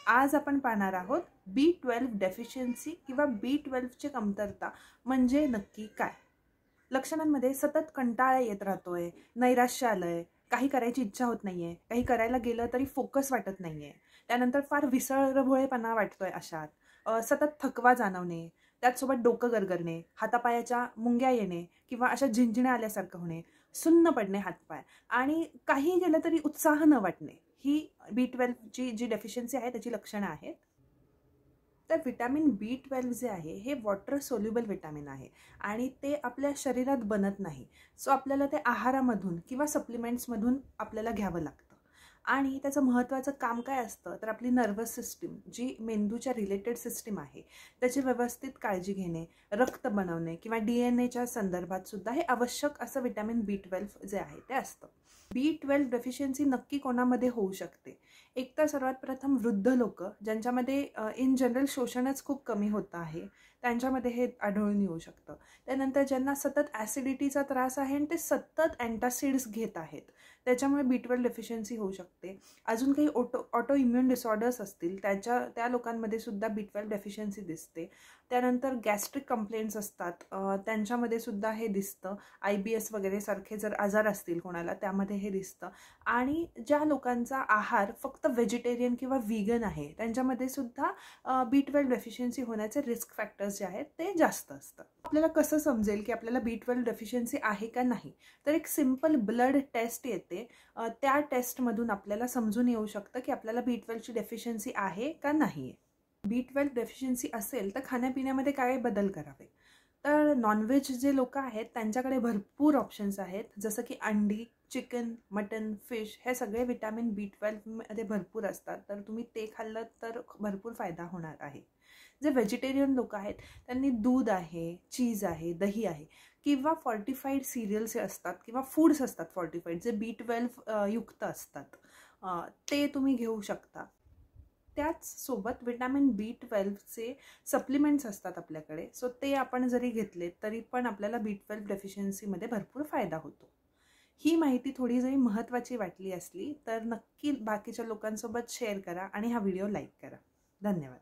आज आपण पाहणार आहोत B12 डेफिशियन्सी किंवा B12ची कमतरता म्हणजे नक्की काय। लक्षणांमध्ये सतत कंटाळा येत राहतोय, नैराश्य आलंय, काही करायची इच्छा होत नाहीये, काही करायला गेलं तरी फोकस वाटत नाहीये, त्यानंतर फार विसरभोळेपणा वाटतोय अशात, सतत थकवा जाणवणे, त्याचसोबत डोकं गरगरणे, हातापायाच्या मुंग्या येणे किंवा अशा झिंझिण्या आल्यासारखं होणे, सुन्न पडणे हातपाय आणि काही केलं तरी उत्साह न वाटणे, ही B12ची जी डेफिशियन्सी आहे त्याची लक्षणं आहेत। तर विटॅमिन B12 जे आहे हे वॉटर सोल्युबल विटॅमिन आहे आणि ते आपल्या शरीरात बनत नाही। सो आपल्याला ते आहारामधून किंवा सप्लिमेंट्समधून आपल्याला घ्यावं लागतं आणि त्याचं महत्त्वाचं काम काय असतं तर आपली नर्वस सिस्टीम जी मेंदूच्या रिलेटेड सिस्टीम आहे त्याची व्यवस्थित काळजी घेणे, रक्त बनवणे किंवा DNA संदर्भात सुद्धा हे आवश्यक असं विटॅमिन B12 जे आहे ते असतं। B12 डेफिशियन्सी नक्की कोणामध्ये होऊ शकते? एक तर सर्वात प्रथम वृद्ध लोक ज्यांच्यामध्ये इन जनरल शोषणच खूप कमी होतं आहे त्यांच्यामध्ये हे आढळून येऊ शकतं। त्यानंतर ज्यांना सतत ॲसिडिटीचा त्रास आहे आणि ते सतत अँटासिड्स घेत आहेत त्याच्यामुळे B12 डेफिशियन्सी होऊ शकते। अजून काही ऑटो इम्युन डिसऑर्डर्स असतील त्या लोकांमध्ये सुद्धा B12 डेफिशियन्सी दिसते। त्यानंतर गॅस्ट्रिक कंप्लेंट्स असतात त्यांच्यामध्ये सुद्धा हे दिसतं। IBS वगैरे सारखे जर आजार असतील कोणाला त्यामध्ये हे दिसतं आणि ज्या लोकांचा आहार फक्त व्हेजिटेरियन किंवा व्हीगन आहे त्यांच्यामध्ये सुद्धा B12 डेफिशियन्सी होण्याचे रिस्क फॅक्टर्स जे आहेत ते जास्त असतात। आपल्याला कसं समजेल की आपल्याला B12 डेफिशियन्सी आहे का नाही तर एक सिंपल ब्लड टेस्ट येते, त्या टेस्टमधून आपल्याला समजून येऊ शकतं की आपल्याला B12ची डेफिशियन्सी आहे का नाही आहे। B12 डेफिशियन्सी असेल तर खाण्यापिण्यामध्ये काय बदल करावे तर नॉनव्हेज जे लोक आहेत त्यांच्याकडे भरपूर ऑप्शन्स आहेत जसं की अंडी, चिकन, मटन, फिश हे सगळे विटॅमिन B12 मध्ये भरपूर असतात तर तुम्ही ते खाल्लं तर भरपूर फायदा होणार आहे। जे व्हेजिटेरियन लोक आहेत त्यांनी दूध आहे, चीज आहे, दही आहे किंवा फॉर्टिफाईड सिरियल्स असतात किंवा फूड्स असतात फॉर्टिफाईड जे B12 युक्त असतात ते तुम्ही घेऊ शकता। त्याच सोबत विटॅमिन B12चे सप्लिमेंट्स असतात आपल्याकडे, सो ते आपण जरी घेतले तरी पण आपल्याला B12 डेफिशियन्सीमध्ये भरपूर फायदा होतो। ही माहिती थोडी जरी महत्त्वाची वाटली असली तर नक्की बाकीच्या लोकांसोबत शेअर करा आणि हा व्हिडिओ लाईक करा। धन्यवाद।